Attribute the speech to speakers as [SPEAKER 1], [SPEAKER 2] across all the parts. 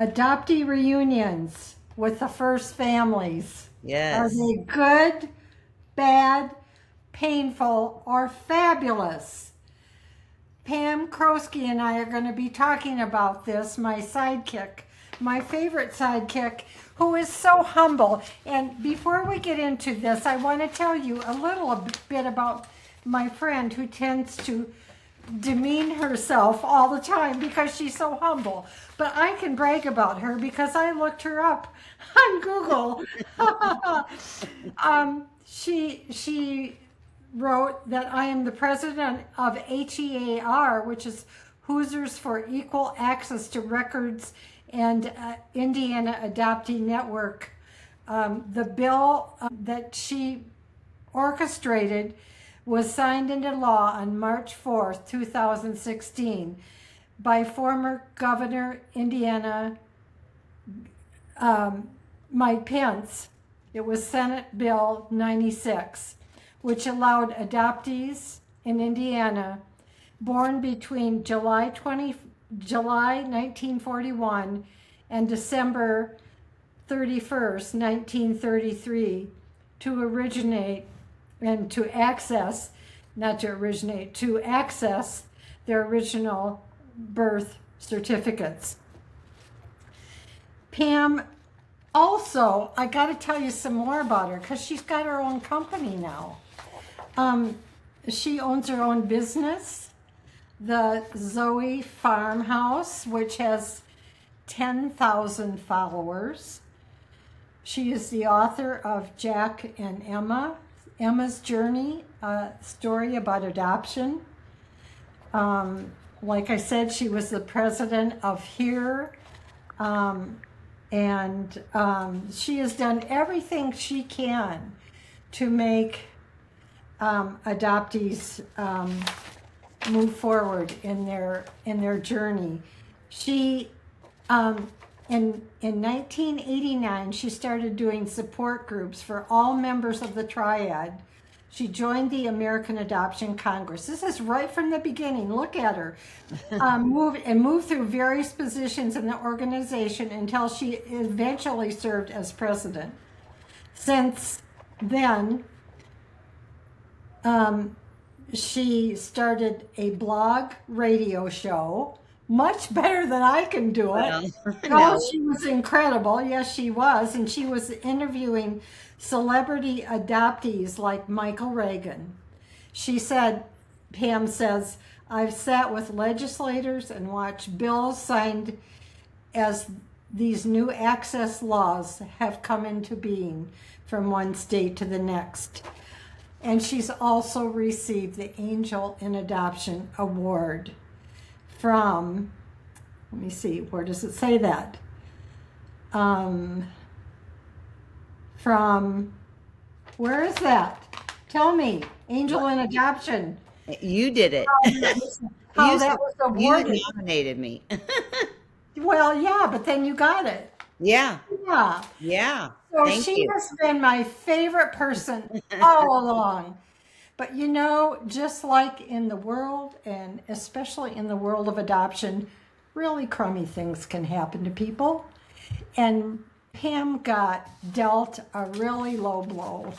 [SPEAKER 1] Adoptee reunions with the first families. Are
[SPEAKER 2] Yes.
[SPEAKER 1] they good, bad, painful, or fabulous? Pam Krosky and I are going to be talking about this, my sidekick, my favorite sidekick, who is so humble. And before we get into this, I want to tell you a little bit about my friend who tends to demean herself all the time because she's so humble. But I can brag about her because I looked her up on Google. She wrote that I am the president of HEAR, which is Hoosiers for Equal Access to Records and Indiana Adoptee Network. The bill that she orchestrated was signed into law on March 4th, 2016 by former Governor Indiana Mike Pence. It was Senate Bill 96, which allowed adoptees in Indiana born between July 1941 and December 31st, 1933 to originate and to access, not to originate, to access their original birth certificates. Pam, also, I got to tell you some more about her because she's got her own company now. She owns her own business, the Zoe Farmhouse, which has 10,000 followers. She is the author of Jack and Emma's Journey, a story about adoption. Like I said, she was the president of HERE, and she has done everything she can to make adoptees move forward in their journey. She in 1989 she started doing support groups for all members of the triad. She joined the American Adoption Congress. This is right from the beginning. Look at her. Moved through various positions in the organization until she eventually served as president. Since then, she started a blog radio show, much better than I can do it.
[SPEAKER 2] Well,
[SPEAKER 1] Oh,
[SPEAKER 2] no.
[SPEAKER 1] she was incredible. Yes, she was. And she was interviewing celebrity adoptees like Michael Reagan. She said, Pam says, I've sat with legislators and watched bills signed as these new access laws have come into being from one state to the next. And she's also received the Angel in Adoption Award from, let me see, where does it say that? From, where is that? Tell me, Angel
[SPEAKER 2] What?
[SPEAKER 1] in Adoption.
[SPEAKER 2] You did it.
[SPEAKER 1] How
[SPEAKER 2] You
[SPEAKER 1] that
[SPEAKER 2] said
[SPEAKER 1] was
[SPEAKER 2] you
[SPEAKER 1] awarded.
[SPEAKER 2] nominated me.
[SPEAKER 1] Well, yeah, but then you got it.
[SPEAKER 2] Yeah.
[SPEAKER 1] Yeah.
[SPEAKER 2] Yeah.
[SPEAKER 1] So
[SPEAKER 2] Thank
[SPEAKER 1] she
[SPEAKER 2] you.
[SPEAKER 1] has been my favorite person all along. But you know, just like in the world, and especially in the world of adoption, really crummy things can happen to people. And Pam got dealt a really low blow.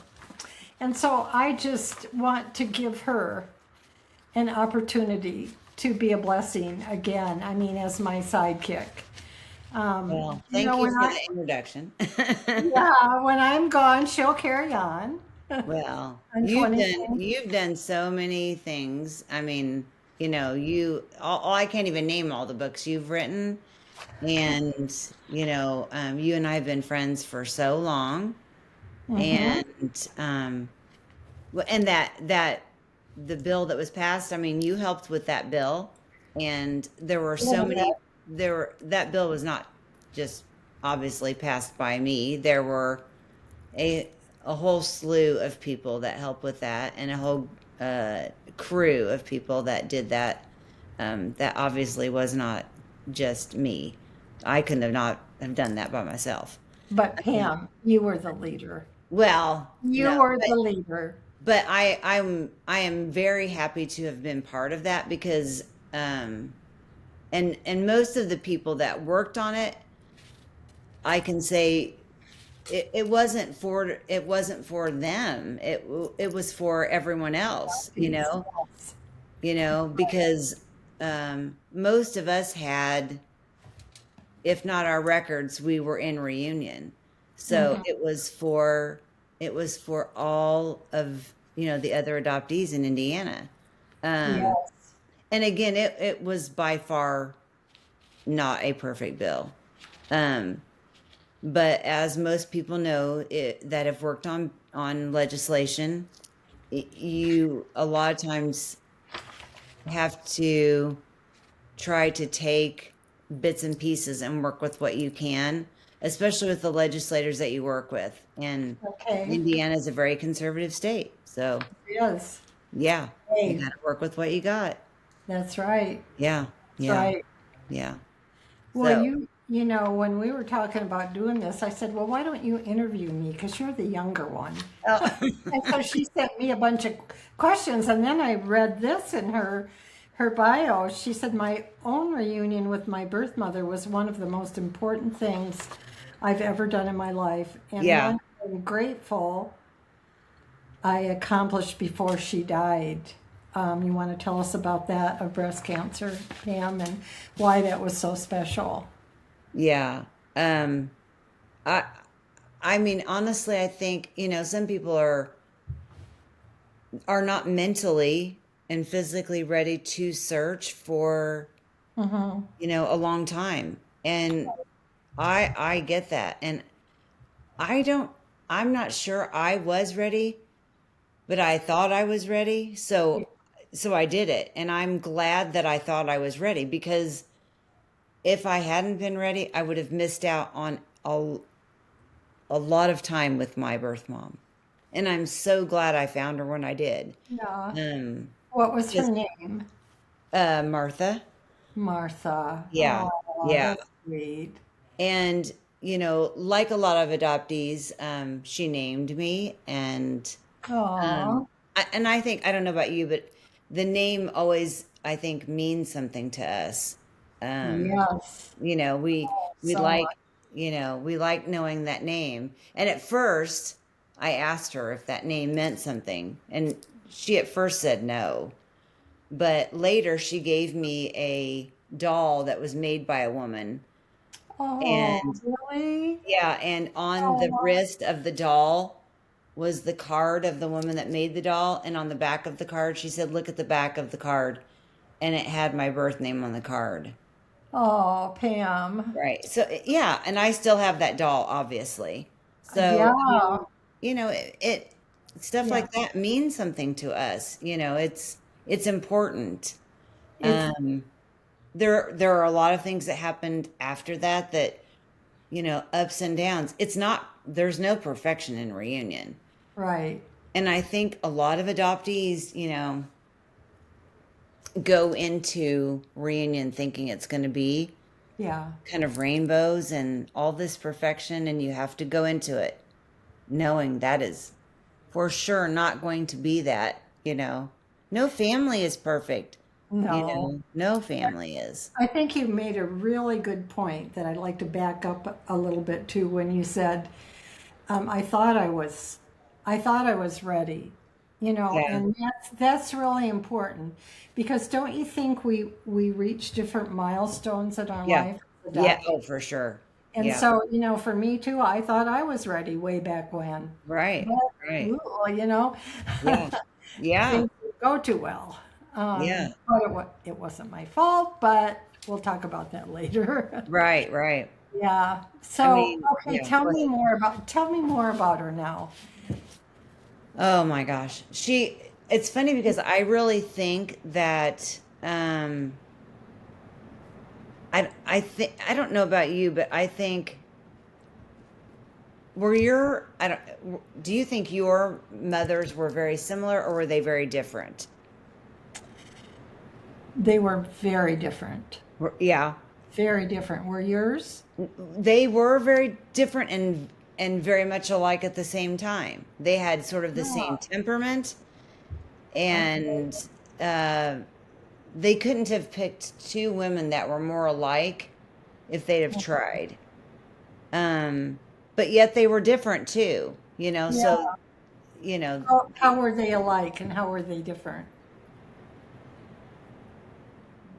[SPEAKER 1] And so I just want to give her an opportunity to be a blessing again. I mean, as my sidekick.
[SPEAKER 2] Well,
[SPEAKER 1] You
[SPEAKER 2] thank
[SPEAKER 1] know,
[SPEAKER 2] you
[SPEAKER 1] when
[SPEAKER 2] for
[SPEAKER 1] I,
[SPEAKER 2] the introduction.
[SPEAKER 1] yeah, when I'm gone, she'll carry on.
[SPEAKER 2] Well,
[SPEAKER 1] On 20.
[SPEAKER 2] you've done so many things. I mean, I can't even name all the books you've written. And, you and I have been friends for so long.
[SPEAKER 1] Mm-hmm.
[SPEAKER 2] And and that the bill that was passed, I mean, you helped with that bill, and there were so many. That bill was not just obviously passed by me. There were a a whole slew of people that helped with that, and a whole crew of people that did that. That obviously was not just me. I couldn't have not have done that by myself.
[SPEAKER 1] But Pam, you were the leader.
[SPEAKER 2] Well,
[SPEAKER 1] You
[SPEAKER 2] no,
[SPEAKER 1] were the leader.
[SPEAKER 2] but I am very happy to have been part of that because and most of the people that worked on it, I can say it wasn't for them. It was for everyone else,
[SPEAKER 1] Adoptees, yes.
[SPEAKER 2] because most of us had, if not our records, we were in reunion. So
[SPEAKER 1] Mhm.
[SPEAKER 2] it was for all of, the other adoptees in Indiana. Um,
[SPEAKER 1] Yes.
[SPEAKER 2] and again, it was by far not a perfect bill. Um, but as most people know, that have worked on legislation, you a lot of times have to try to take bits and pieces and work with what you can, especially with the legislators that you work with. And
[SPEAKER 1] Okay.
[SPEAKER 2] Indiana is a very conservative state. So,
[SPEAKER 1] Yes.
[SPEAKER 2] yeah, you
[SPEAKER 1] Hey,
[SPEAKER 2] got to work with what you got.
[SPEAKER 1] that's right.
[SPEAKER 2] Yeah,
[SPEAKER 1] That's
[SPEAKER 2] yeah,
[SPEAKER 1] right.
[SPEAKER 2] yeah.
[SPEAKER 1] Well,
[SPEAKER 2] So,
[SPEAKER 1] when we were talking about doing this, I said, well, why don't you interview me? Because you're the younger one.
[SPEAKER 2] oh,
[SPEAKER 1] And so she sent me a bunch of questions, and then I read this in her bio. She said, my own reunion with my birth mother was one of the most important things I've ever done in my life, and
[SPEAKER 2] yeah,
[SPEAKER 1] one I'm grateful I accomplished before she died. You want to tell us about that, of breast cancer, Pam, and why that was so special?
[SPEAKER 2] yeah. Um, I, I mean, honestly, I think, some people are not mentally and physically ready to search for,
[SPEAKER 1] Mm-hmm.
[SPEAKER 2] a long time. And I get that. And I don't I'm not sure I was ready, but I thought I was ready. So I did it. And I'm glad that I thought I was ready, because if I hadn't been ready, I would have missed out on a lot of time with my birth mom. And I'm so glad I found her when I did.
[SPEAKER 1] Yeah.
[SPEAKER 2] Um,
[SPEAKER 1] What was her
[SPEAKER 2] just
[SPEAKER 1] name?
[SPEAKER 2] Martha.
[SPEAKER 1] Martha.
[SPEAKER 2] Yeah.
[SPEAKER 1] Oh,
[SPEAKER 2] Yeah.
[SPEAKER 1] that's sweet.
[SPEAKER 2] And, like a lot of adoptees, she named me. And
[SPEAKER 1] Oh,
[SPEAKER 2] I think, I don't know about you, but the name always, I think, means something to us. Um,
[SPEAKER 1] yes.
[SPEAKER 2] you know, we we
[SPEAKER 1] So
[SPEAKER 2] like,
[SPEAKER 1] much.
[SPEAKER 2] we like knowing that name. And at first, I asked her if that name meant something, and she at first said no. But later, she gave me a doll that was made by a woman,
[SPEAKER 1] Oh,
[SPEAKER 2] and
[SPEAKER 1] really?
[SPEAKER 2] yeah, and on the
[SPEAKER 1] Oh,
[SPEAKER 2] wrist of the doll was the card of the woman that made the doll. And on the back of the card, she said, "Look at the back of the card." And it had my birth name on the card.
[SPEAKER 1] oh, Pam.
[SPEAKER 2] Right. So, yeah. And I still have that doll, obviously. So, I
[SPEAKER 1] Yeah.
[SPEAKER 2] mean, stuff
[SPEAKER 1] Yeah.
[SPEAKER 2] like that means something to us. It's important.
[SPEAKER 1] It's
[SPEAKER 2] Um, there are a lot of things that happened after that, ups and downs. There's no perfection in reunion.
[SPEAKER 1] right.
[SPEAKER 2] And I think a lot of adoptees, go into reunion thinking it's going to be
[SPEAKER 1] Yeah.
[SPEAKER 2] kind of rainbows and all this perfection. And you have to go into it knowing that is for sure not going to be that, no family is perfect.
[SPEAKER 1] No.
[SPEAKER 2] No family is.
[SPEAKER 1] I think you made a really good point that I'd like to back up a little bit to when you said, I thought I was ready,
[SPEAKER 2] Yeah.
[SPEAKER 1] and that's really important because don't you think we reach different milestones in our
[SPEAKER 2] Yeah.
[SPEAKER 1] life as
[SPEAKER 2] Yeah.
[SPEAKER 1] adoptees?
[SPEAKER 2] Oh, for sure.
[SPEAKER 1] And
[SPEAKER 2] Yeah.
[SPEAKER 1] so, for me too, I thought I was ready way back when,
[SPEAKER 2] Right.
[SPEAKER 1] but
[SPEAKER 2] Right.
[SPEAKER 1] ooh,
[SPEAKER 2] Yeah. Yeah.
[SPEAKER 1] things didn't go too well.
[SPEAKER 2] Yeah.
[SPEAKER 1] But it wasn't my fault, but we'll talk about that later.
[SPEAKER 2] Right. Right.
[SPEAKER 1] Yeah.
[SPEAKER 2] I
[SPEAKER 1] So,
[SPEAKER 2] mean,
[SPEAKER 1] okay,
[SPEAKER 2] yeah. Go ahead.
[SPEAKER 1] tell me more about her now.
[SPEAKER 2] Oh my gosh. It's funny because I really think that, I don't know about you, but I think, do you think your mothers were very similar, or were they very different?
[SPEAKER 1] They were very different.
[SPEAKER 2] Yeah.
[SPEAKER 1] Very different. Were yours?
[SPEAKER 2] They were very different and very much alike at the same time. They had sort of the same
[SPEAKER 1] Oh,
[SPEAKER 2] temperament,
[SPEAKER 1] okay.
[SPEAKER 2] and uh, they couldn't have picked two women that were more alike if they'd have tried. But yet they were different too, so,
[SPEAKER 1] Yeah.
[SPEAKER 2] you know,
[SPEAKER 1] How were they alike and how were they different?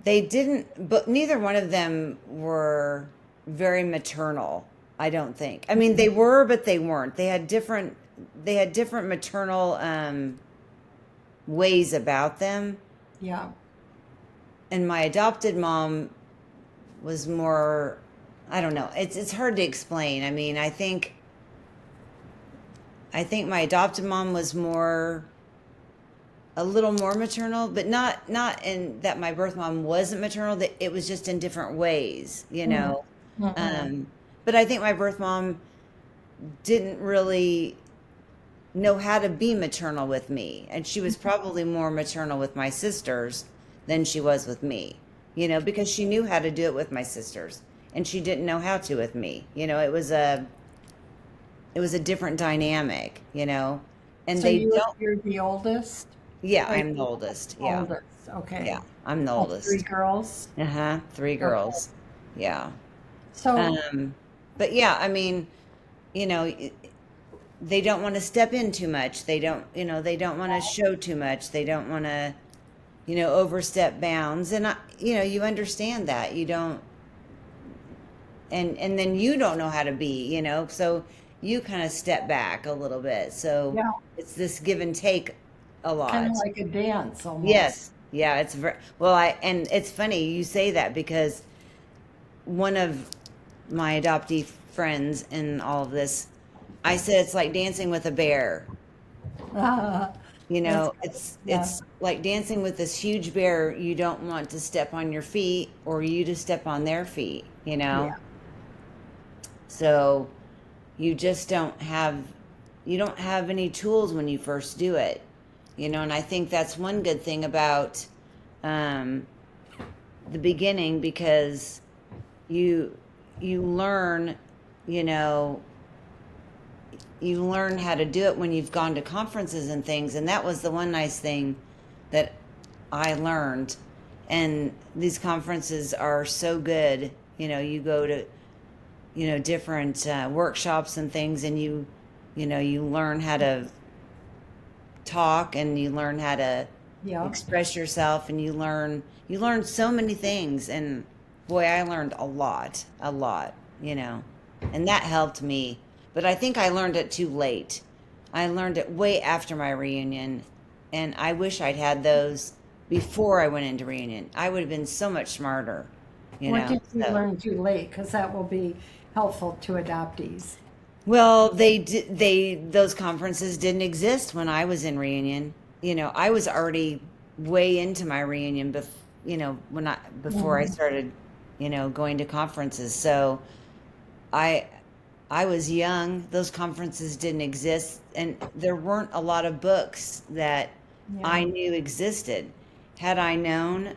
[SPEAKER 2] they didn't, but neither one of them were very maternal, I don't think. I mean, they were, but they weren't. They had different maternal ways about them.
[SPEAKER 1] Yeah.
[SPEAKER 2] And my adopted mom was more, I don't know. It's hard to explain. I mean, I think my adopted mom was more a little more maternal, but not in that my birth mom wasn't maternal, that it was just in different ways.
[SPEAKER 1] Mm-hmm.
[SPEAKER 2] Um, but I think my birth mom didn't really know how to be maternal with me, and she was probably more maternal with my sisters than she was with me, because she knew how to do it with my sisters, and she didn't know how to with me. It was a different dynamic, and
[SPEAKER 1] So
[SPEAKER 2] they
[SPEAKER 1] you
[SPEAKER 2] don't.
[SPEAKER 1] you're the oldest?
[SPEAKER 2] Yeah,
[SPEAKER 1] Are
[SPEAKER 2] I'm the
[SPEAKER 1] you
[SPEAKER 2] oldest. Yeah,
[SPEAKER 1] oldest?
[SPEAKER 2] yeah,
[SPEAKER 1] Okay.
[SPEAKER 2] I'm the
[SPEAKER 1] Of three
[SPEAKER 2] oldest.
[SPEAKER 1] girls?
[SPEAKER 2] Uh-huh, three
[SPEAKER 1] Okay.
[SPEAKER 2] girls. Yeah.
[SPEAKER 1] So
[SPEAKER 2] Um, but yeah, I mean, you know, i- they don't want to step in too much. They don't want to show too much. They don't want to, overstep bounds. And you understand that. You don't, and then you don't know how to be, so you kind of step back a little bit. So
[SPEAKER 1] yeah,
[SPEAKER 2] it's this give and take a
[SPEAKER 1] kind of
[SPEAKER 2] lot.
[SPEAKER 1] like a dance almost.
[SPEAKER 2] Yes. Yeah, it's very well, and it's funny you say that because one of my adoptee friends in all of this, I said it's like dancing with a bear.
[SPEAKER 1] That's good.
[SPEAKER 2] It's
[SPEAKER 1] Yeah.
[SPEAKER 2] it's like dancing with this huge bear. You don't want to step on your feet or you to step on their feet.
[SPEAKER 1] Yeah.
[SPEAKER 2] So you just you don't have any tools when you first do it. And I think that's one good thing about um, the beginning, because you you learn you know you learn how to do it when you've gone to conferences and things, and that was the one nice thing that I learned. And these conferences are so good. You go to different workshops and things, and you learn how to talk, and you learn how to
[SPEAKER 1] Yeah.
[SPEAKER 2] express yourself, and you learn so many things. And boy, I learned a lot, and that helped me. But I think I learned it too late. I learned it way after my reunion, and I wish I'd had those before I went into reunion. I would have been so much smarter, you
[SPEAKER 1] What
[SPEAKER 2] know.
[SPEAKER 1] did you
[SPEAKER 2] So,
[SPEAKER 1] learn too late? Because that will be helpful to adoptees.
[SPEAKER 2] well, those conferences didn't exist when I was in reunion. I was already way into my reunion before I
[SPEAKER 1] Mhm.
[SPEAKER 2] started, going to conferences. So I I was young. Those conferences didn't exist, and there weren't a lot of books that I
[SPEAKER 1] Yeah.
[SPEAKER 2] knew existed. Had I known,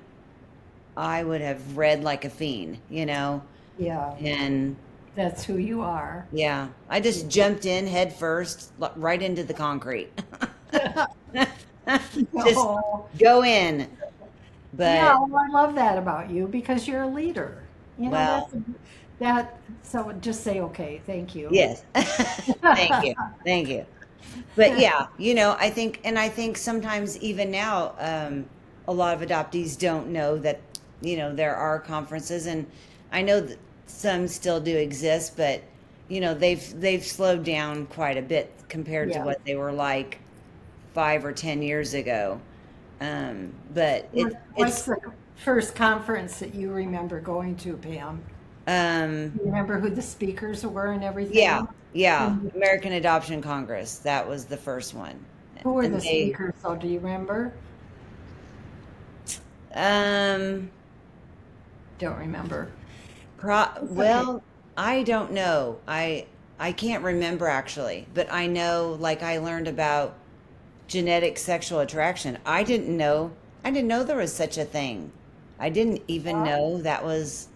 [SPEAKER 2] I would have read like a fiend.
[SPEAKER 1] Yeah.
[SPEAKER 2] And
[SPEAKER 1] That's who you are.
[SPEAKER 2] yeah, I just jumped in head first, right into the concrete. Just
[SPEAKER 1] No.
[SPEAKER 2] go in.
[SPEAKER 1] Yeah,
[SPEAKER 2] But,
[SPEAKER 1] well, I love that about you because you're a leader.
[SPEAKER 2] well,
[SPEAKER 1] That, so just say, okay, thank you.
[SPEAKER 2] yes. Thank you. Thank you. But yeah, I think sometimes even now, a lot of adoptees don't know that, there are conferences, and I know that some still do exist, but they've slowed down quite a bit compared to
[SPEAKER 1] Yeah.
[SPEAKER 2] what they were like 5 or 10 years ago. But
[SPEAKER 1] What's the first conference that you remember going to, Pam?
[SPEAKER 2] um,
[SPEAKER 1] You remember who the speakers were and
[SPEAKER 2] yeah,
[SPEAKER 1] everything?
[SPEAKER 2] yeah,
[SPEAKER 1] And
[SPEAKER 2] American Adoption Congress. That was the first one,
[SPEAKER 1] who were
[SPEAKER 2] and
[SPEAKER 1] the speakers, though? Do you remember?
[SPEAKER 2] um,
[SPEAKER 1] Don't remember. It's okay.
[SPEAKER 2] well, I don't know. I can't remember actually, but I know, like, I learned about genetic sexual attraction. I didn't know there was such a thing. I didn't even
[SPEAKER 1] Yeah.
[SPEAKER 2] know that was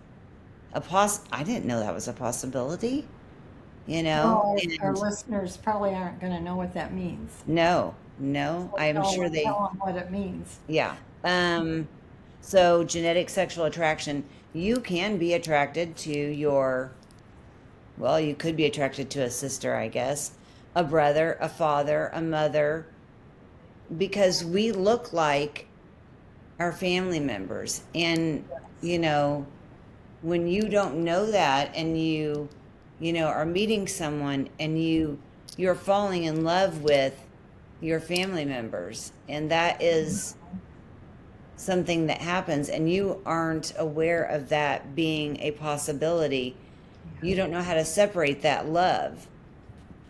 [SPEAKER 2] I didn't know that was a possibility,
[SPEAKER 1] Well, our
[SPEAKER 2] and
[SPEAKER 1] listeners probably aren't going to know what that means.
[SPEAKER 2] no, no,
[SPEAKER 1] So
[SPEAKER 2] I'm sure
[SPEAKER 1] tell them what it means.
[SPEAKER 2] yeah. Um, so genetic sexual attraction, you can be attracted to your well, you could be attracted to a sister, I guess, a brother, a father, a mother, because we look like our family members. And, you know, when you don't know that and you know, are meeting someone and you're falling in love with your family members, and that is something that happens and you aren't aware of that being a possibility. You don't know how to separate that love.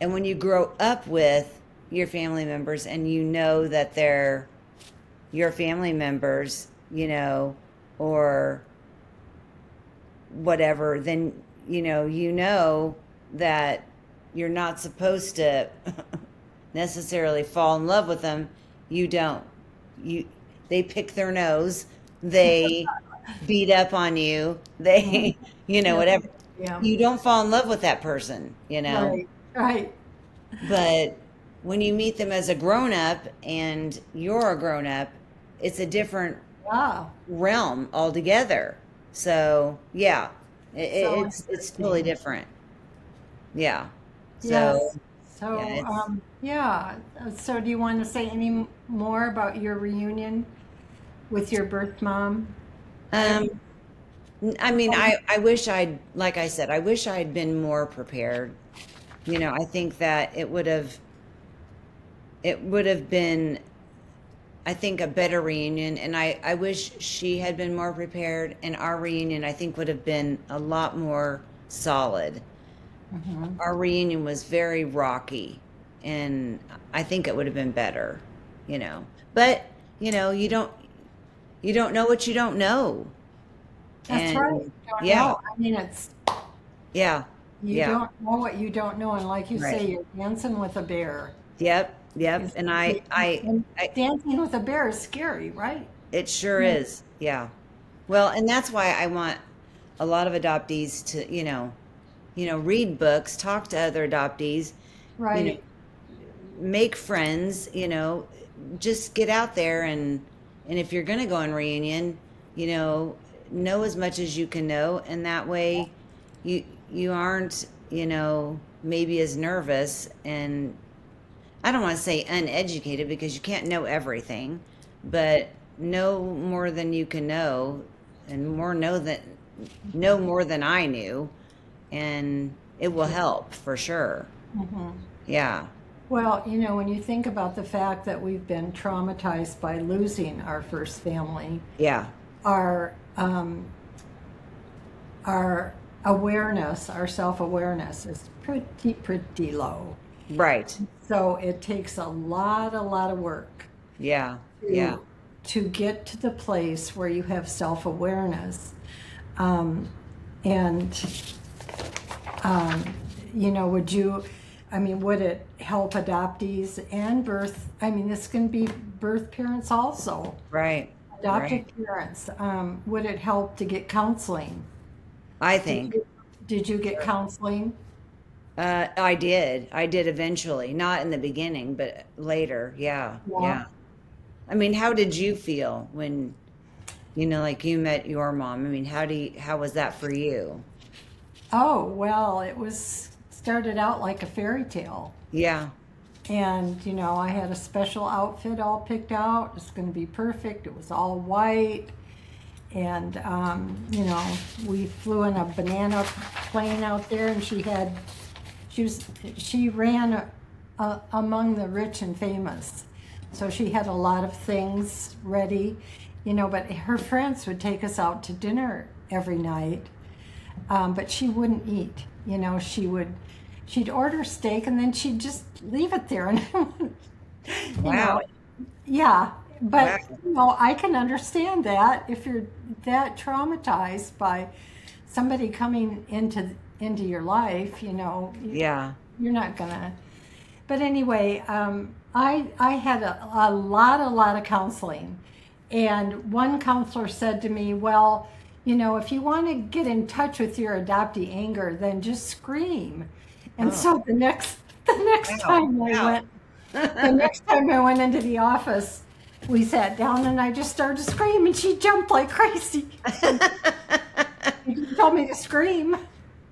[SPEAKER 2] And when you grow up with your family members and you know that they're your family members, you know, or whatever, then you know that you're not supposed to necessarily fall in love with them. You don't. You They pick their nose, they beat up on you, they
[SPEAKER 1] Yeah.
[SPEAKER 2] whatever.
[SPEAKER 1] Yeah.
[SPEAKER 2] You don't fall in love with that person,
[SPEAKER 1] Right. Right.
[SPEAKER 2] but when you meet them as a grown up and you're a grown up, it's a different
[SPEAKER 1] Yeah.
[SPEAKER 2] realm altogether. So yeah,
[SPEAKER 1] So
[SPEAKER 2] it's totally
[SPEAKER 1] interesting.
[SPEAKER 2] different. Yeah. So
[SPEAKER 1] Yes. So,
[SPEAKER 2] yeah, it's
[SPEAKER 1] yeah. So, do you want to say any more about your reunion with your birth mom? I
[SPEAKER 2] um
[SPEAKER 1] mean,
[SPEAKER 2] I mean, I wish I'd, like I said, I wish I'd been more prepared. I think that it would have been, I think, a better reunion, and I wish she had been more prepared, and our reunion, I think, would have been a lot more solid.
[SPEAKER 1] mhm.
[SPEAKER 2] Our reunion was very rocky, and I think it would have been better, you know. But, you don't know what you don't know.
[SPEAKER 1] That's right.
[SPEAKER 2] And
[SPEAKER 1] You don't
[SPEAKER 2] yeah,
[SPEAKER 1] know. I mean, it's
[SPEAKER 2] yeah,
[SPEAKER 1] you
[SPEAKER 2] yeah,
[SPEAKER 1] don't know what you don't know, and like you
[SPEAKER 2] right.
[SPEAKER 1] say, you're dancing with a bear.
[SPEAKER 2] Yep, yep.
[SPEAKER 1] Is-
[SPEAKER 2] And I
[SPEAKER 1] dancing with a bear is scary, right?
[SPEAKER 2] it sure
[SPEAKER 1] Yeah.
[SPEAKER 2] is. Yeah. Well, and that's why I want a lot of adoptees to, read books, talk to other adoptees, you know,
[SPEAKER 1] Right.
[SPEAKER 2] make friends, just get out there and if you're going to go on reunion, you know as much as you can know, and that way you aren't, maybe as nervous, and I don't want to say uneducated because you can't know everything, but know more than you can know, and know more than I knew, and it will help for sure.
[SPEAKER 1] Mhm.
[SPEAKER 2] Yeah,
[SPEAKER 1] Well, when you think about the fact that we've been traumatized by losing our first family,
[SPEAKER 2] yeah,
[SPEAKER 1] our our awareness, our self-awareness is pretty low.
[SPEAKER 2] right.
[SPEAKER 1] So it takes a lot of work
[SPEAKER 2] Yeah, yeah,
[SPEAKER 1] to get to the place where you have self-awareness. Um, and would you, I mean, would it help adoptees and I mean, this can be birth parents also,
[SPEAKER 2] right,
[SPEAKER 1] adopted
[SPEAKER 2] right.
[SPEAKER 1] parents. Would it help to get counseling?
[SPEAKER 2] I
[SPEAKER 1] Did
[SPEAKER 2] think.
[SPEAKER 1] you, did you get counseling?
[SPEAKER 2] I did eventually, not in the beginning, but later. Yeah,
[SPEAKER 1] Yeah.
[SPEAKER 2] yeah. I mean, how did you feel when, like you met your mom? I mean, how was that for you?
[SPEAKER 1] Oh, well, started out like a fairy tale.
[SPEAKER 2] Yeah,
[SPEAKER 1] And, I had a special outfit all picked out. It's going to be perfect. It was all white. And, we flew in a banana plane out there, and she ran among the rich and famous. So she had a lot of things ready, but her friends would take us out to dinner every night. But she wouldn't eat. She'd order steak and then she'd just leave it there. And, you
[SPEAKER 2] wow,
[SPEAKER 1] know, yeah.
[SPEAKER 2] wow.
[SPEAKER 1] But, I can understand that if you're that traumatized by somebody coming into your life,
[SPEAKER 2] Yeah,
[SPEAKER 1] you're not gonna. But anyway, I had a lot of counseling, and one counselor said to me, "Well, if you want to get in touch with your adoptee anger, then just scream." And
[SPEAKER 2] oh,
[SPEAKER 1] so the next
[SPEAKER 2] wow,
[SPEAKER 1] time I
[SPEAKER 2] wow.
[SPEAKER 1] went, the next time I went into the office, we sat down and I just started to scream, and she jumped like crazy. You just told me to scream.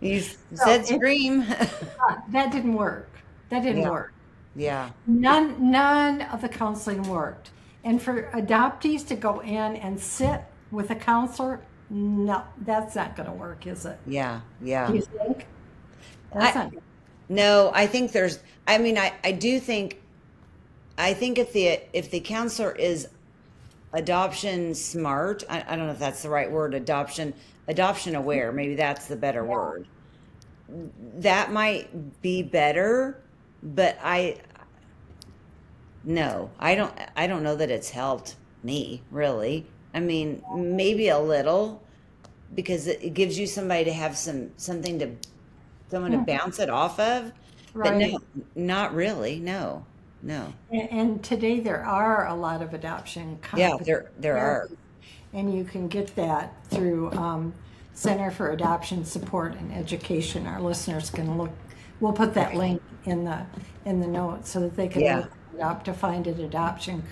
[SPEAKER 2] You
[SPEAKER 1] So
[SPEAKER 2] said scream.
[SPEAKER 1] that didn't work. That didn't
[SPEAKER 2] Yeah.
[SPEAKER 1] work.
[SPEAKER 2] Yeah.
[SPEAKER 1] None of the counseling worked. And for adoptees to go in and sit with a counselor, no, that's not going to work, is it?
[SPEAKER 2] Yeah.
[SPEAKER 1] Do
[SPEAKER 2] Yeah.
[SPEAKER 1] you think? That's
[SPEAKER 2] I
[SPEAKER 1] not.
[SPEAKER 2] no, I think there's I mean I do think I think if the counselor is adoption smart, I don't know if that's the right word, adoption aware, maybe that's the better word. That might be better, but no, I don't know that it's helped me really. I mean, maybe a little because it gives you somebody to have something to someone to bounce it off of, but no,
[SPEAKER 1] Right.
[SPEAKER 2] not really. No. No.
[SPEAKER 1] And today there are a lot of adoption
[SPEAKER 2] Yeah,
[SPEAKER 1] competent
[SPEAKER 2] there are.
[SPEAKER 1] therapists, and you can get that through Center for Adoption Support and Education. Our listeners can look. We'll put that
[SPEAKER 2] Right.
[SPEAKER 1] link in the notes so that they can
[SPEAKER 2] Yeah.
[SPEAKER 1] look it up to find an adoption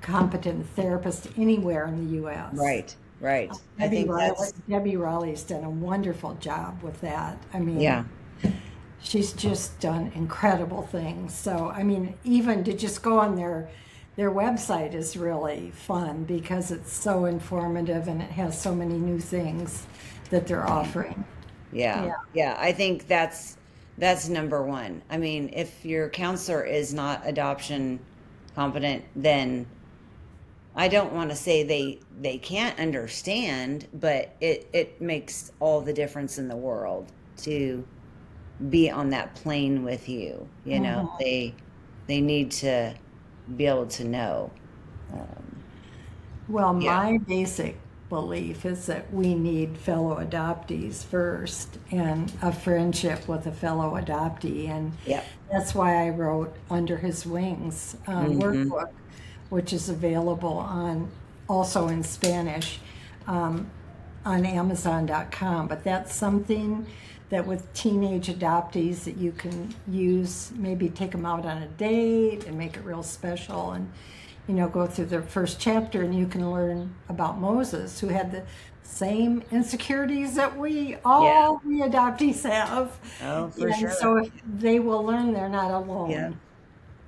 [SPEAKER 1] competent therapist anywhere in the U.S.
[SPEAKER 2] Right. Right. I
[SPEAKER 1] Debbie
[SPEAKER 2] think
[SPEAKER 1] Riley,
[SPEAKER 2] that's
[SPEAKER 1] Debbie Riley's done a wonderful job with that. I mean,
[SPEAKER 2] yeah.
[SPEAKER 1] she's just done incredible things. So, I mean, even to just go on their website is really fun because it's so informative and it has so many new things that they're offering.
[SPEAKER 2] Yeah.
[SPEAKER 1] Yeah.
[SPEAKER 2] Yeah. I think that's number one. I mean, if your counselor is not adoption competent, then I don't want to say they can't understand, but it makes all the difference in the world to be on that plane with you. You know,
[SPEAKER 1] Mhm.
[SPEAKER 2] they need to be able to know. Um,
[SPEAKER 1] Well,
[SPEAKER 2] yeah.
[SPEAKER 1] my basic belief is that we need fellow adoptees first and a friendship with a fellow adoptee. And
[SPEAKER 2] Yep.
[SPEAKER 1] that's why I wrote Under His Wings
[SPEAKER 2] Hmm.
[SPEAKER 1] workbook, which is available on also in Spanish um, on Amazon.com. But that's something that with teenage adoptees that you can use, maybe take them out on a date and make it real special and go through the first chapter and you can learn about Moses, who had the same insecurities that
[SPEAKER 2] Yeah.
[SPEAKER 1] we adoptees have.
[SPEAKER 2] Oh, for
[SPEAKER 1] And
[SPEAKER 2] sure.
[SPEAKER 1] so if they will learn they're not
[SPEAKER 2] Yeah.
[SPEAKER 1] alone.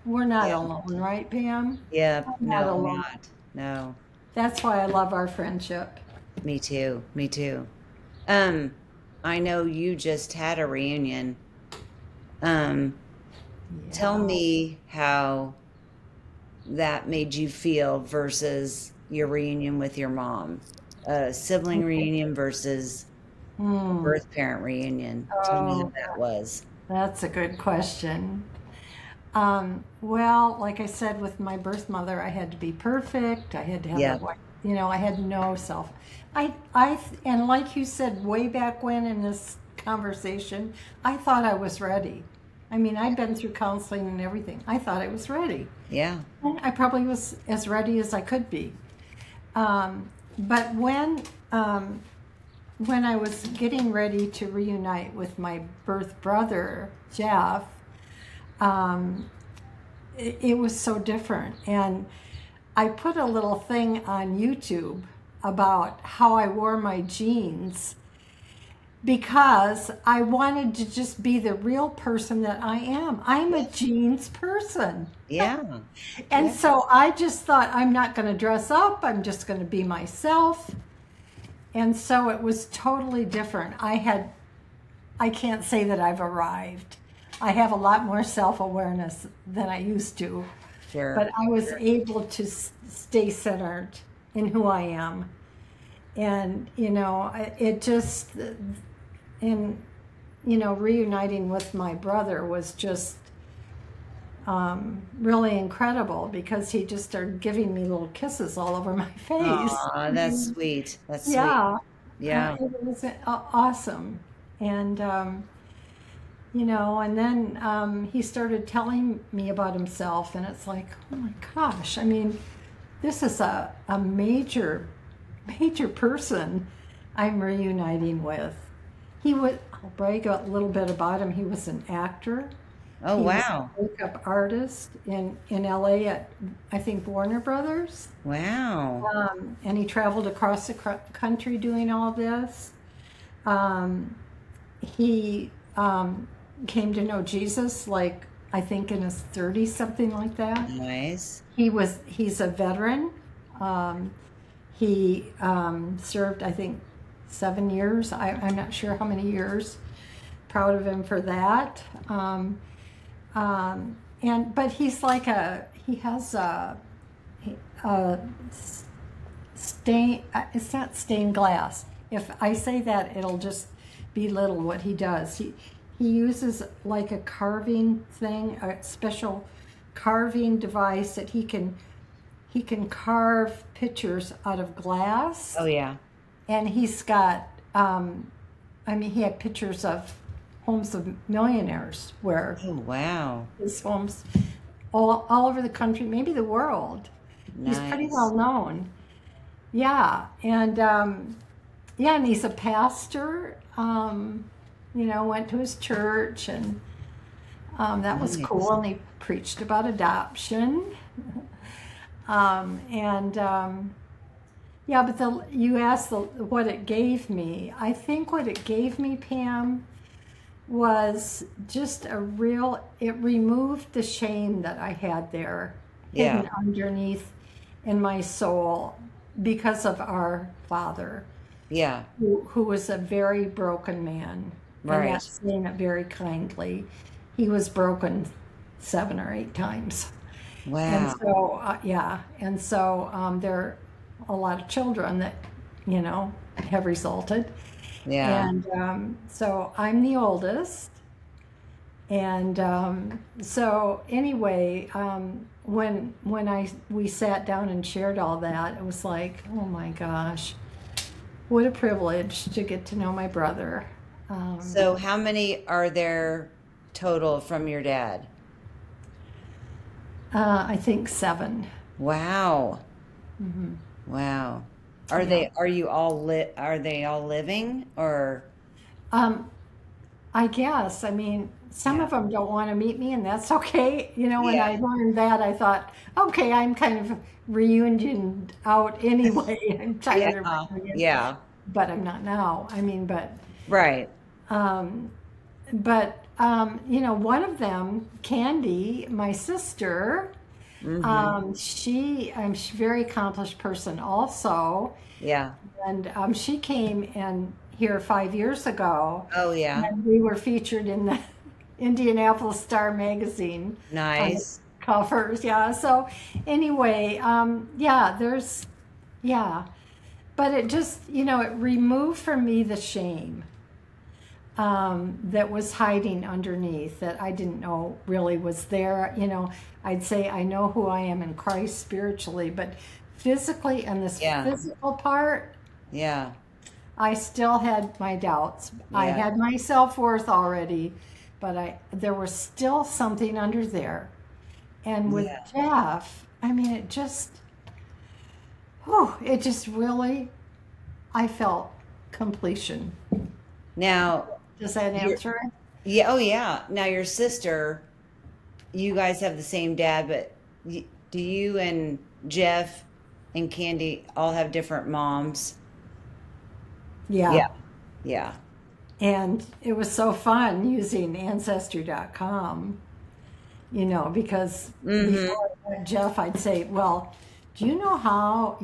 [SPEAKER 1] We're not
[SPEAKER 2] Yeah.
[SPEAKER 1] alone, right, Pam?
[SPEAKER 2] Yeah.
[SPEAKER 1] I'm not
[SPEAKER 2] No, we're
[SPEAKER 1] alone.
[SPEAKER 2] not. No.
[SPEAKER 1] That's why I love our friendship.
[SPEAKER 2] Me too. Me too. Um, I know you just had a reunion. Um, tell
[SPEAKER 1] Yeah.
[SPEAKER 2] me how that made you feel versus your reunion with your mom. A sibling reunion versus a
[SPEAKER 1] Hmm.
[SPEAKER 2] birth parent reunion. Tell me how
[SPEAKER 1] Oh,
[SPEAKER 2] that was.
[SPEAKER 1] that's a good question. Well, like I said, with my birth mother, I had to be perfect. I had to have
[SPEAKER 2] Yeah.
[SPEAKER 1] that white, I had no self. And like you said way back when in this conversation, I thought I was ready. I mean, I'd been through counseling and everything. I thought I was ready.
[SPEAKER 2] Yeah.
[SPEAKER 1] And I probably was as ready as I could be. But when I was getting ready to reunite with my birth brother, Jeff, um, it was so different. And I put a little thing on YouTube about how I wore my jeans because I wanted to just be the real person that I am. I'm a jeans person.
[SPEAKER 2] Yeah.
[SPEAKER 1] And
[SPEAKER 2] Yeah.
[SPEAKER 1] so I just thought, I'm not going to dress up, I'm just going to be myself. And so it was totally different. I can't say that I've arrived. I have a lot more self awareness than I used to,
[SPEAKER 2] Sure.
[SPEAKER 1] but I was able to stay centered in who I am. And, it just, and, reuniting with my brother was just really incredible because he just started giving me little kisses all over my face.
[SPEAKER 2] Aw, that's sweet. That's sweet.
[SPEAKER 1] Yeah,
[SPEAKER 2] Yeah.
[SPEAKER 1] it was awesome. And, and then he started telling me about himself, and it's like, oh my gosh, I mean, this is a major, major person I'm reuniting with. I'll brag a little bit about him. He was an actor.
[SPEAKER 2] Oh,
[SPEAKER 1] He was
[SPEAKER 2] wow.
[SPEAKER 1] a makeup artist in LA at, I think, Warner Brothers.
[SPEAKER 2] Wow.
[SPEAKER 1] And he traveled across the country doing all this. Um, he came to know Jesus, like I think in his 30s, something like that.
[SPEAKER 2] Nice.
[SPEAKER 1] He's a veteran. Um, he served, I think, 7 years. I'm not sure how many years. Proud of him for that. But he's like he has a stain. It's not stained glass. If I say that, it'll just belittle what he does. He uses like a carving thing, a special carving device that he can carve pictures out of glass.
[SPEAKER 2] Oh yeah.
[SPEAKER 1] And he's got he had pictures of homes of millionaires where
[SPEAKER 2] Oh wow.
[SPEAKER 1] his homes all over the country, maybe the world. He's pretty
[SPEAKER 2] Nice.
[SPEAKER 1] well known. Yeah, and he's a pastor. Went to his church, and that was cool.
[SPEAKER 2] Nice.
[SPEAKER 1] And he preached about adoption. Yeah, but you asked what it gave me. I think what it gave me, Pam, was just it removed the shame that I had there
[SPEAKER 2] Yeah.
[SPEAKER 1] hidden underneath in my soul because of our father,
[SPEAKER 2] Yeah.
[SPEAKER 1] who was a very broken man. And
[SPEAKER 2] Right.
[SPEAKER 1] that's saying it very kindly. He was broken 7 or 8 times. And
[SPEAKER 2] Wow.
[SPEAKER 1] so, there are a lot of children that, have resulted.
[SPEAKER 2] Yeah.
[SPEAKER 1] And so I'm the oldest. And so anyway, when we sat down and shared all that, it was like, oh my gosh, what a privilege to get to know my brother.
[SPEAKER 2] So how many are there total from your dad?
[SPEAKER 1] I think 7.
[SPEAKER 2] Wow. Wow. Are
[SPEAKER 1] Yeah.
[SPEAKER 2] are they all living or
[SPEAKER 1] Um, I guess. I mean, some
[SPEAKER 2] yeah.
[SPEAKER 1] of them don't want to meet me, and that's okay. When
[SPEAKER 2] Yeah.
[SPEAKER 1] I learned that, I thought, okay, I'm kind of reunioned out anyway. I'm tired of
[SPEAKER 2] Yeah.
[SPEAKER 1] reunion,
[SPEAKER 2] Yeah.
[SPEAKER 1] but I'm not now. I mean,
[SPEAKER 2] Right.
[SPEAKER 1] um, one of them, Candy, my sister,
[SPEAKER 2] Mm-hmm.
[SPEAKER 1] she's a very accomplished person also.
[SPEAKER 2] Yeah.
[SPEAKER 1] And she came in here 5 years ago,
[SPEAKER 2] Oh yeah.
[SPEAKER 1] and we were featured in the Indianapolis Star magazine on the
[SPEAKER 2] Nice.
[SPEAKER 1] covers. Yeah. So anyway, yeah, but it just, it removed from me the shame that was hiding underneath that I didn't know really was there. I'd say I know who I am in Christ spiritually, but physically and this
[SPEAKER 2] Yeah.
[SPEAKER 1] physical part,
[SPEAKER 2] Yeah.
[SPEAKER 1] I still had my doubts. I
[SPEAKER 2] Yeah.
[SPEAKER 1] had my self-worth already, but there was still something under there. And with
[SPEAKER 2] Yeah.
[SPEAKER 1] Jeff, I mean, it just really, I felt completion.
[SPEAKER 2] Now,
[SPEAKER 1] Does that
[SPEAKER 2] your
[SPEAKER 1] answer it?
[SPEAKER 2] yeah, oh yeah. Now your sister, you guys have the same dad, but do you and Jeff and Candy all have different moms?
[SPEAKER 1] Yeah.
[SPEAKER 2] Yeah. Yeah.
[SPEAKER 1] And it was so fun using ancestry.com, because
[SPEAKER 2] Mm-hmm.
[SPEAKER 1] before I met Jeff, I'd say, well, do you know how,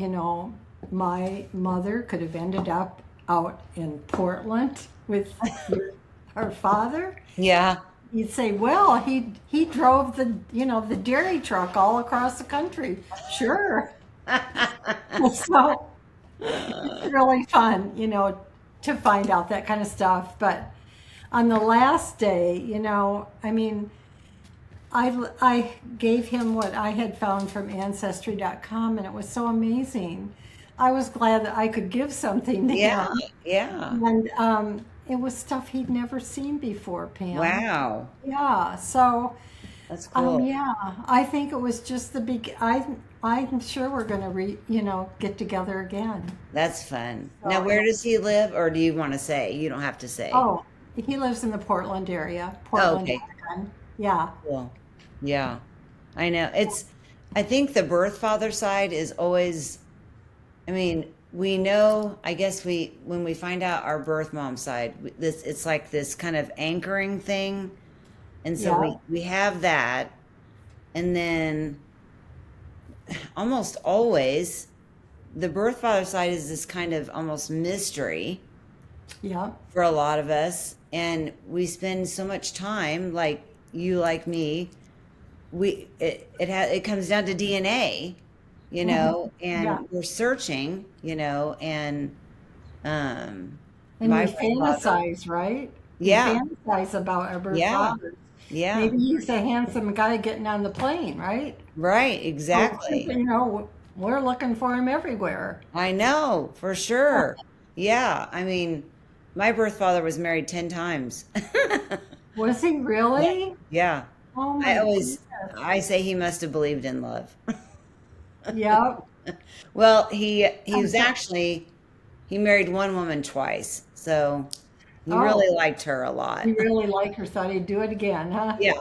[SPEAKER 1] my mother could have ended up out in Portland with her father?
[SPEAKER 2] Yeah.
[SPEAKER 1] You'd say, well, he drove the dairy truck all across the country. Sure. So it's really fun, to find out that kind of stuff. But on the last day, I mean, I gave him what I had found from ancestry.com, and it was so amazing. I was glad that I could give something to
[SPEAKER 2] Yeah.
[SPEAKER 1] him.
[SPEAKER 2] Yeah.
[SPEAKER 1] And it was stuff he'd never seen before, Pam.
[SPEAKER 2] Wow.
[SPEAKER 1] Yeah. So,
[SPEAKER 2] That's cool.
[SPEAKER 1] yeah, I think it was just the big. I'm sure we're gonna get together again.
[SPEAKER 2] That's fun. Now,
[SPEAKER 1] So,
[SPEAKER 2] where does he live, or do you want to say? You don't have to say.
[SPEAKER 1] oh, he lives in the Portland area,
[SPEAKER 2] Oh,
[SPEAKER 1] Portland,
[SPEAKER 2] okay.
[SPEAKER 1] Oregon. Yeah.
[SPEAKER 2] Cool. Yeah. I know. I think the birth father side is always, I mean, we know, I guess when we find out our birth mom side, it's like this kind of anchoring thing. And so
[SPEAKER 1] Yeah.
[SPEAKER 2] we have that. And then almost always the birth father side is this kind of almost mystery
[SPEAKER 1] Yeah.
[SPEAKER 2] for a lot of us. And we spend so much time, like you, like me, it comes down to DNA,
[SPEAKER 1] Hmm. Yeah.
[SPEAKER 2] and we're searching, and
[SPEAKER 1] And we
[SPEAKER 2] my birth father,
[SPEAKER 1] fantasize, right? We
[SPEAKER 2] yeah,
[SPEAKER 1] fantasize about our birth
[SPEAKER 2] yeah,
[SPEAKER 1] fathers.
[SPEAKER 2] yeah,
[SPEAKER 1] Maybe he's a handsome guy getting on the plane, right?
[SPEAKER 2] right,
[SPEAKER 1] So,
[SPEAKER 2] exactly.
[SPEAKER 1] we're looking for him everywhere.
[SPEAKER 2] I know for sure. Yeah, I mean, my birth father was married 10 times.
[SPEAKER 1] Was he
[SPEAKER 2] Yeah,
[SPEAKER 1] really?
[SPEAKER 2] yeah.
[SPEAKER 1] Oh
[SPEAKER 2] I
[SPEAKER 1] my
[SPEAKER 2] always
[SPEAKER 1] goodness.
[SPEAKER 2] I say he must have believed in love.
[SPEAKER 1] Yep.
[SPEAKER 2] Well, he
[SPEAKER 1] I'm
[SPEAKER 2] was
[SPEAKER 1] so,
[SPEAKER 2] actually he married one woman twice, so he
[SPEAKER 1] oh,
[SPEAKER 2] really liked her a lot.
[SPEAKER 1] he really liked her, thought he'd do it again, huh?
[SPEAKER 2] Yeah,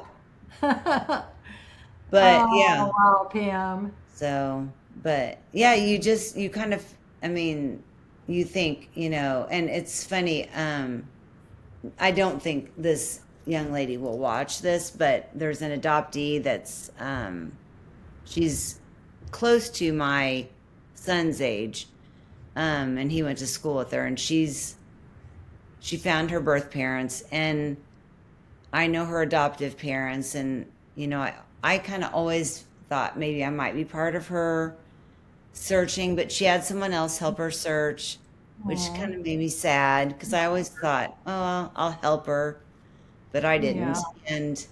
[SPEAKER 2] but
[SPEAKER 1] Oh,
[SPEAKER 2] yeah,
[SPEAKER 1] wow, Pam.
[SPEAKER 2] so but yeah, you kind of, I mean, you think, and it's funny, I don't think this young lady will watch this, but there's an adoptee that's she's close to my son's age, and he went to school with her, and she found her birth parents, and I know her adoptive parents, and I kind of always thought maybe I might be part of her searching, but she had someone else help her search, which
[SPEAKER 1] Oh,
[SPEAKER 2] kind of made me sad because I always thought, oh, I'll help her, but I
[SPEAKER 1] yeah.
[SPEAKER 2] didn't. And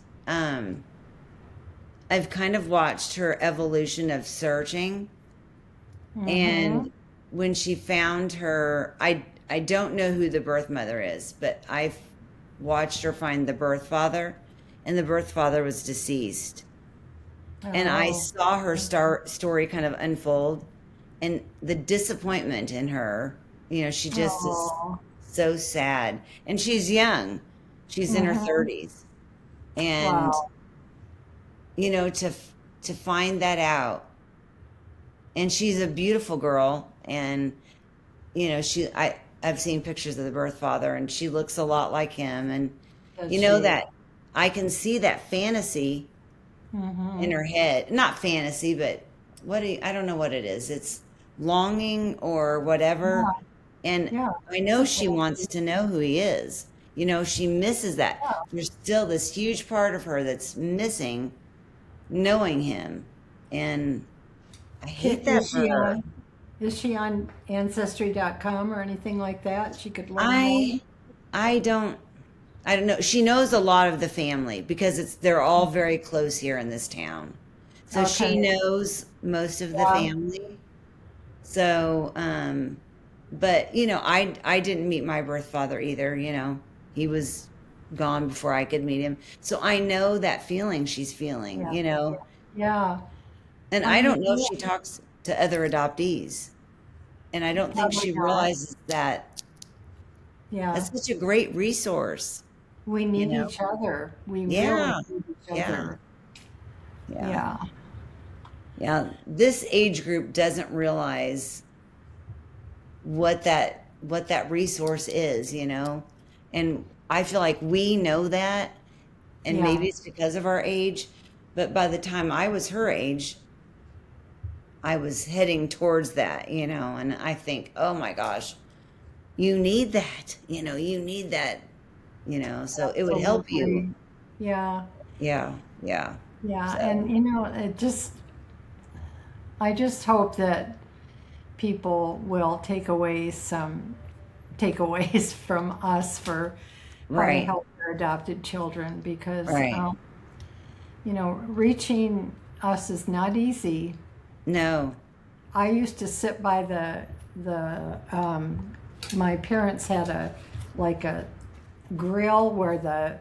[SPEAKER 2] I've kind of watched her evolution of searching.
[SPEAKER 1] Mm-hmm.
[SPEAKER 2] And when she found her, I don't know who the birth mother is, but I've watched her find the birth father, and the birth father was deceased. And I
[SPEAKER 1] Oh,
[SPEAKER 2] saw her story kind of unfold, and the disappointment in her, she just is
[SPEAKER 1] oh,
[SPEAKER 2] so sad. And she's young. She's in her
[SPEAKER 1] mm-hmm.
[SPEAKER 2] 30s. And
[SPEAKER 1] Wow.
[SPEAKER 2] to find that out, and she's a beautiful girl, and I've seen pictures of the birth father, and she looks a lot like him, and
[SPEAKER 1] Does she?
[SPEAKER 2] that I can see that fantasy
[SPEAKER 1] Mm-hmm.
[SPEAKER 2] in her head. Not fantasy, but I don't know what it is. It's longing or whatever.
[SPEAKER 1] Yeah,
[SPEAKER 2] And
[SPEAKER 1] yeah.
[SPEAKER 2] I
[SPEAKER 1] It's
[SPEAKER 2] know
[SPEAKER 1] a
[SPEAKER 2] she wants
[SPEAKER 1] fantasy.
[SPEAKER 2] to know who he is. She misses that.
[SPEAKER 1] Yeah.
[SPEAKER 2] There's still this huge part of her that's missing knowing him. And I hate that
[SPEAKER 1] Is
[SPEAKER 2] for
[SPEAKER 1] she
[SPEAKER 2] her.
[SPEAKER 1] on? Is she on Ancestry.com or anything like that? She could learn more.
[SPEAKER 2] I I don't I don't know. She knows a lot of the family because they're all very close here in this town. So she
[SPEAKER 1] Okay.
[SPEAKER 2] knows most of the
[SPEAKER 1] Yeah.
[SPEAKER 2] family. So, but I didn't meet my birth father either. He was gone before I could meet him. So I know that feeling she's feeling.
[SPEAKER 1] Yeah. Yeah.
[SPEAKER 2] And
[SPEAKER 1] I
[SPEAKER 2] I
[SPEAKER 1] mean,
[SPEAKER 2] don't know if she talks to other adoptees, and I don't think
[SPEAKER 1] probably
[SPEAKER 2] she
[SPEAKER 1] not.
[SPEAKER 2] realizes that
[SPEAKER 1] Yeah.
[SPEAKER 2] that's such a great resource.
[SPEAKER 1] We
[SPEAKER 2] You
[SPEAKER 1] need
[SPEAKER 2] know?
[SPEAKER 1] each other. We really
[SPEAKER 2] Yeah,
[SPEAKER 1] need each
[SPEAKER 2] yeah,
[SPEAKER 1] other.
[SPEAKER 2] yeah,
[SPEAKER 1] Yeah.
[SPEAKER 2] yeah. This age group doesn't realize what that resource is, and I feel like we know that, and
[SPEAKER 1] Yeah.
[SPEAKER 2] maybe it's because of our age, but by the time I was her age, I was heading towards that, and I think, oh my gosh, you need that, you need that, so it would help you.
[SPEAKER 1] Absolutely. Yeah.
[SPEAKER 2] Yeah, yeah.
[SPEAKER 1] Yeah.
[SPEAKER 2] So
[SPEAKER 1] And I just hope that people will take away some takeaways from us for how to
[SPEAKER 2] right,
[SPEAKER 1] help their adopted children because,
[SPEAKER 2] right.
[SPEAKER 1] reaching us is not easy.
[SPEAKER 2] No.
[SPEAKER 1] I used to sit by my parents had like a grill where the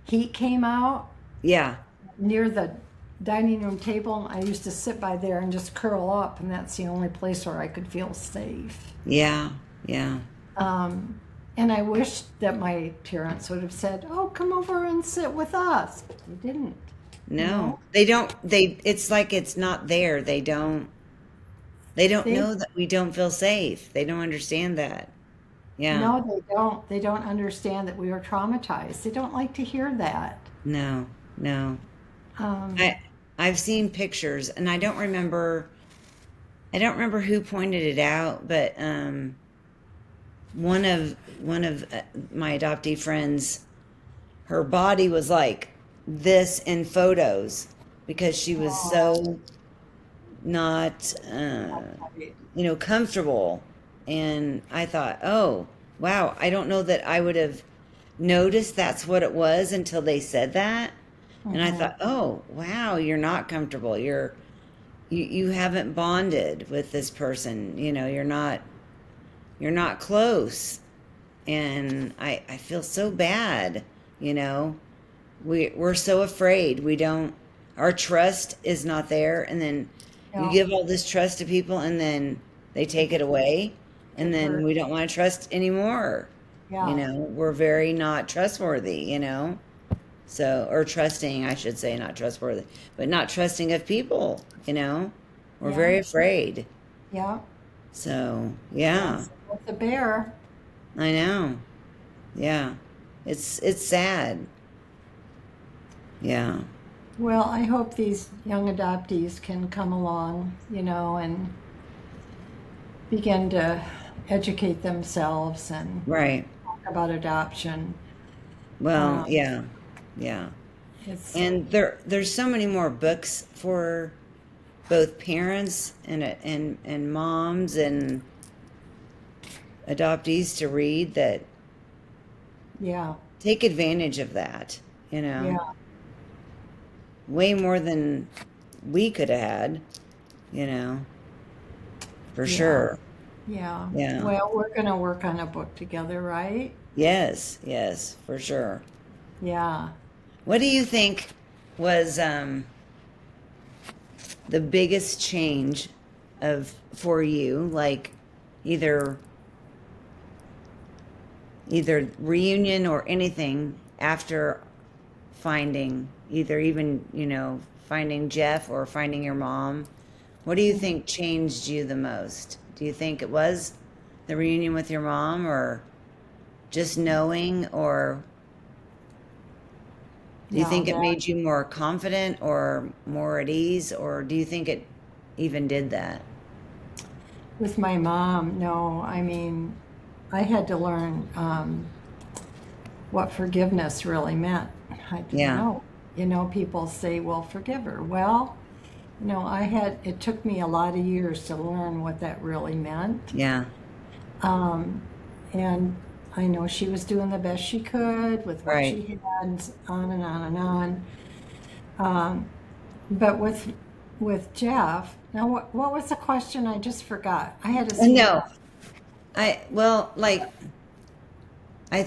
[SPEAKER 1] heat came out
[SPEAKER 2] Yeah,
[SPEAKER 1] near the dining room table. I used to sit by there and just curl up, and that's the only place where I could feel safe.
[SPEAKER 2] yeah, yeah.
[SPEAKER 1] And I wish that my parents would have said, "Oh, come over and sit with us." But they didn't, you
[SPEAKER 2] No,
[SPEAKER 1] know?
[SPEAKER 2] they don't. It's like it's not there. They don't. They don't
[SPEAKER 1] They
[SPEAKER 2] know that we don't feel safe. They don't understand that. Yeah.
[SPEAKER 1] no, they don't. They don't understand that we are traumatized. They don't like to hear that.
[SPEAKER 2] No, no.
[SPEAKER 1] Um,
[SPEAKER 2] I I've seen pictures and I don't remember who pointed it out, but one of my adoptee friends, her body was like this in photos because she was
[SPEAKER 1] oh,
[SPEAKER 2] so not
[SPEAKER 1] right.
[SPEAKER 2] comfortable. And I thought, oh, wow, I don't know that I would have noticed that's what it was until they said that. And I
[SPEAKER 1] Mhm.
[SPEAKER 2] thought, oh, wow, you're not comfortable. You haven't bonded with this person. You're not close. And I feel so bad, you know. We're so afraid. We don't Our trust is not there, and then you
[SPEAKER 1] Yeah,
[SPEAKER 2] give all this trust to people and then they
[SPEAKER 1] it
[SPEAKER 2] take it away, and
[SPEAKER 1] it
[SPEAKER 2] then
[SPEAKER 1] hurt.
[SPEAKER 2] we don't want to trust anymore.
[SPEAKER 1] Yeah,
[SPEAKER 2] We're very not trustworthy, so, or trusting, I should say, not trustworthy, but not trusting of people. We're
[SPEAKER 1] yeah,
[SPEAKER 2] very afraid.
[SPEAKER 1] yeah.
[SPEAKER 2] So, yeah,
[SPEAKER 1] That's a bear.
[SPEAKER 2] I know. Yeah. It's sad. Yeah.
[SPEAKER 1] Well, I hope these young adoptees can come along, and begin to educate themselves and
[SPEAKER 2] Right.
[SPEAKER 1] talk about adoption.
[SPEAKER 2] Well,
[SPEAKER 1] Um,
[SPEAKER 2] yeah. Yeah.
[SPEAKER 1] it's
[SPEAKER 2] And there's so many more books for both parents and moms and adoptees to read that
[SPEAKER 1] yeah,
[SPEAKER 2] take advantage of that, you know.
[SPEAKER 1] yeah,
[SPEAKER 2] Way more than we could have had, you know, for
[SPEAKER 1] yeah,
[SPEAKER 2] sure.
[SPEAKER 1] yeah.
[SPEAKER 2] Yeah.
[SPEAKER 1] Well, we're gonna work on a book together, right?
[SPEAKER 2] Yes, yes, for sure.
[SPEAKER 1] Yeah.
[SPEAKER 2] What do you think was the biggest change of for you, like either either reunion or anything after finding either even, finding Jeff or finding your mom? What do you
[SPEAKER 1] Mhm.
[SPEAKER 2] think changed you the most? Do you think it was the reunion with your mom, or just knowing, or do you
[SPEAKER 1] Yeah,
[SPEAKER 2] think it
[SPEAKER 1] that
[SPEAKER 2] made you more confident or more at ease, or do you think it even did that?
[SPEAKER 1] with my mom, no, I mean, I had to learn what forgiveness really meant. I didn't
[SPEAKER 2] Yeah.
[SPEAKER 1] know. People say, well, forgive her. Well, it took me a lot of years to learn what that really meant.
[SPEAKER 2] Yeah.
[SPEAKER 1] Um, and I know she was doing the best she could with what
[SPEAKER 2] Right.
[SPEAKER 1] she had, and on and on and on. Um, but with Jeff, now what was the question? I just forgot. I had to see the
[SPEAKER 2] No.
[SPEAKER 1] question.
[SPEAKER 2] Well, like I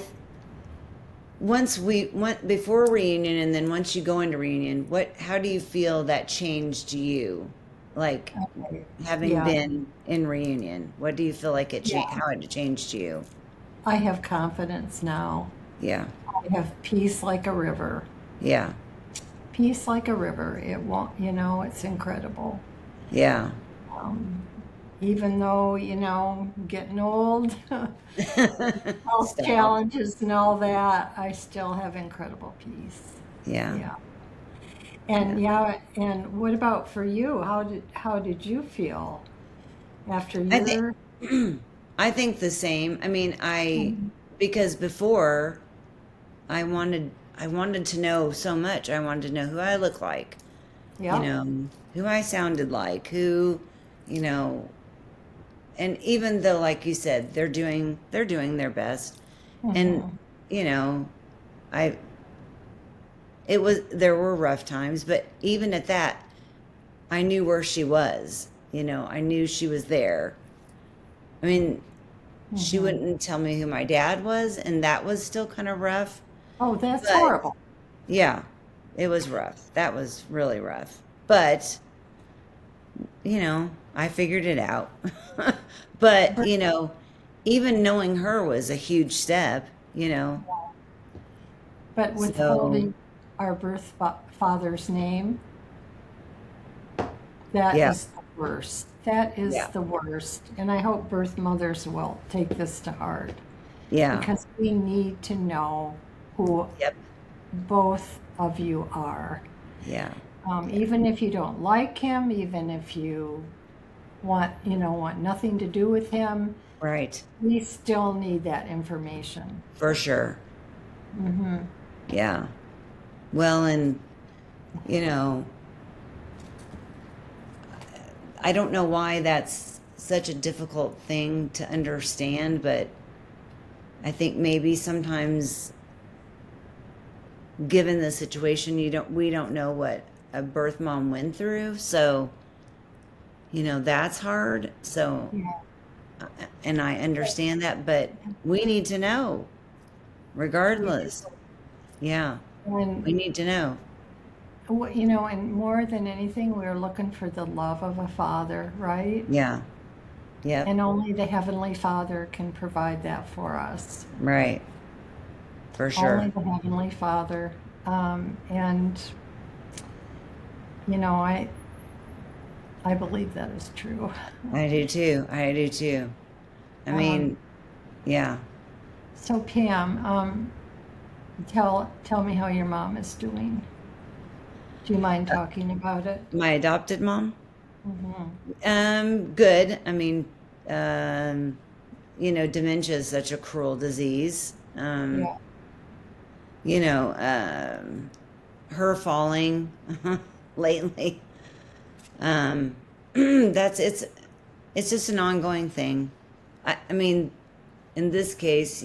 [SPEAKER 2] once we went before reunion and then once you go into reunion, how do you feel that changed you? Like
[SPEAKER 1] Okay.
[SPEAKER 2] having
[SPEAKER 1] Yeah,
[SPEAKER 2] been in reunion, what do you feel like
[SPEAKER 1] yeah.
[SPEAKER 2] how it changed you?
[SPEAKER 1] I have confidence now.
[SPEAKER 2] Yeah.
[SPEAKER 1] I have peace like a river.
[SPEAKER 2] Yeah.
[SPEAKER 1] Peace like a river. It won't, it's incredible.
[SPEAKER 2] Yeah.
[SPEAKER 1] Um, Even though, getting old, health
[SPEAKER 2] Stop.
[SPEAKER 1] challenges and all that, I still have incredible peace.
[SPEAKER 2] Yeah.
[SPEAKER 1] Yeah.
[SPEAKER 2] Yeah.
[SPEAKER 1] And yeah, and what about for you? How did you feel after
[SPEAKER 2] I think
[SPEAKER 1] your
[SPEAKER 2] I think the same. I mean, I
[SPEAKER 1] Mhm.
[SPEAKER 2] because before I wanted to know so much. I wanted to know who I look like, you
[SPEAKER 1] Yep.
[SPEAKER 2] know, who I sounded like, you know, and even though, like you said, they're doing their best, and
[SPEAKER 1] Hmm.
[SPEAKER 2] you know, I there were rough times, but even at that, I knew where she was. I knew she was there. I mean, she
[SPEAKER 1] Hmm.
[SPEAKER 2] wouldn't tell me who my dad was, and that was still kind of rough.
[SPEAKER 1] Oh, that's
[SPEAKER 2] But
[SPEAKER 1] horrible.
[SPEAKER 2] yeah, it was rough. That was really rough. But I figured it out. But,
[SPEAKER 1] But,
[SPEAKER 2] even knowing her was a huge step.
[SPEAKER 1] but
[SPEAKER 2] So,
[SPEAKER 1] withholding our father's name, that
[SPEAKER 2] yeah,
[SPEAKER 1] is worst. That is
[SPEAKER 2] Yeah.
[SPEAKER 1] the worst. And I hope birth mothers will take this to heart
[SPEAKER 2] Yeah.
[SPEAKER 1] because we need to know who
[SPEAKER 2] Yep.
[SPEAKER 1] both of you are.
[SPEAKER 2] Yeah.
[SPEAKER 1] Even if you don't like him, even if you want, want nothing to do with him,
[SPEAKER 2] Right.
[SPEAKER 1] we still need that information.
[SPEAKER 2] For sure.
[SPEAKER 1] Mm-hmm.
[SPEAKER 2] Yeah. Well, and you know, I don't know why that's such a difficult thing to understand, but I think maybe sometimes given the situation we don't know what a birth mom went through, so that's hard. So
[SPEAKER 1] Yeah.
[SPEAKER 2] and I understand that, but we need to know regardless. Yeah,
[SPEAKER 1] And
[SPEAKER 2] we need to know.
[SPEAKER 1] and more than anything, we're looking for the love of a father, right?
[SPEAKER 2] Yeah. Yep.
[SPEAKER 1] And only the Heavenly Father can provide that for us.
[SPEAKER 2] Right. For
[SPEAKER 1] Only
[SPEAKER 2] sure.
[SPEAKER 1] the Heavenly Father. And I believe that is true.
[SPEAKER 2] I do too. I do too. I
[SPEAKER 1] Um,
[SPEAKER 2] mean, yeah.
[SPEAKER 1] so Pam, tell me how your mom is doing. Do you mind talking about it?
[SPEAKER 2] My adopted mom?
[SPEAKER 1] Hmm.
[SPEAKER 2] Good. I mean, dementia is such a cruel disease.
[SPEAKER 1] Yeah.
[SPEAKER 2] You know, her falling lately. That's it's just an ongoing thing. I mean, in this case,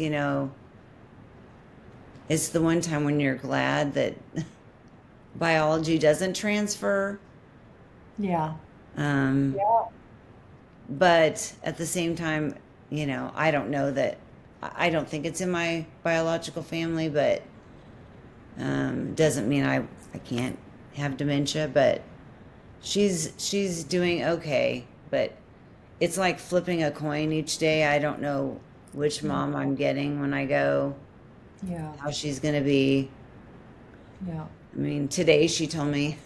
[SPEAKER 2] it's the one time when you're glad that biology doesn't transfer.
[SPEAKER 1] Yeah.
[SPEAKER 2] Um,
[SPEAKER 1] Yeah.
[SPEAKER 2] but at the same time, I don't know that I don't think it's in my biological family, but doesn't mean I can't have dementia. But she's doing okay. But it's like flipping a coin each day. I don't know which mom I'm getting when I go,
[SPEAKER 1] Yeah.
[SPEAKER 2] how she's gonna be.
[SPEAKER 1] Yeah.
[SPEAKER 2] I mean, today she told me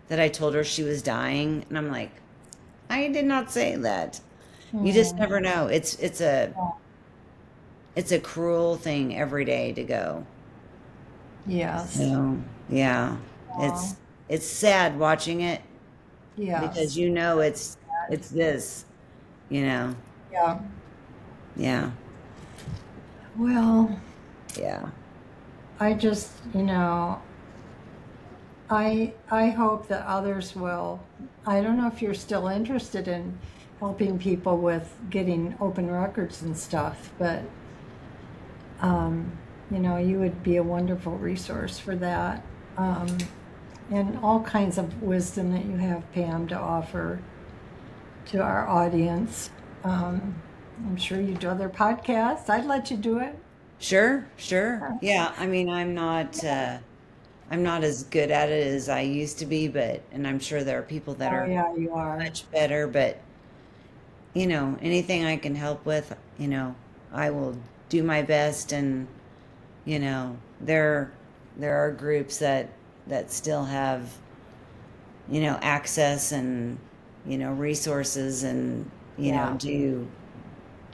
[SPEAKER 2] that I told her she was dying, and I'm like, I did not say that. You just
[SPEAKER 1] Mm.
[SPEAKER 2] never know.
[SPEAKER 1] Yeah.
[SPEAKER 2] It's a cruel thing every day to go.
[SPEAKER 1] Yes.
[SPEAKER 2] So yeah,
[SPEAKER 1] Aw.
[SPEAKER 2] it's sad watching it because
[SPEAKER 1] Yes.
[SPEAKER 2] it's this, you know.
[SPEAKER 1] Yeah.
[SPEAKER 2] Yeah,
[SPEAKER 1] Well,
[SPEAKER 2] yeah,
[SPEAKER 1] I just, I hope that others will. I don't know if you're still interested in helping people with getting open records and stuff, but um, you would be a wonderful resource for that. And all kinds of wisdom that you have, Pam, to offer to our audience. Um, I'm sure you do other podcasts. I'd let you do it.
[SPEAKER 2] sure, sure. Yeah, I mean, I'm not as good at it as I used to be, and I'm sure there are people that
[SPEAKER 1] Oh,
[SPEAKER 2] are
[SPEAKER 1] yeah, you are.
[SPEAKER 2] much better. But anything I can help with, I will do my best. And there are groups that still have access and resources and
[SPEAKER 1] Yeah.
[SPEAKER 2] do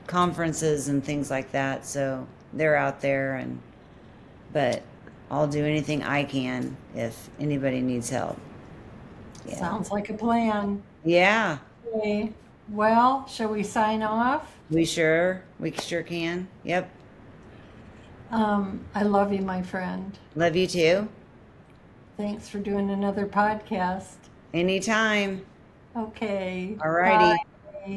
[SPEAKER 2] conferences and things like that. So they're out there, but I'll do anything I can if anybody needs help. Yeah.
[SPEAKER 1] Sounds like a plan.
[SPEAKER 2] Yeah,
[SPEAKER 1] Okay. Well, shall we sign off?
[SPEAKER 2] we sure can. Yep.
[SPEAKER 1] I love you, my friend.
[SPEAKER 2] Love you too.
[SPEAKER 1] Thanks for doing another podcast.
[SPEAKER 2] Anytime.
[SPEAKER 1] Okay.
[SPEAKER 2] Alrighty.
[SPEAKER 1] Bye.
[SPEAKER 2] Bye.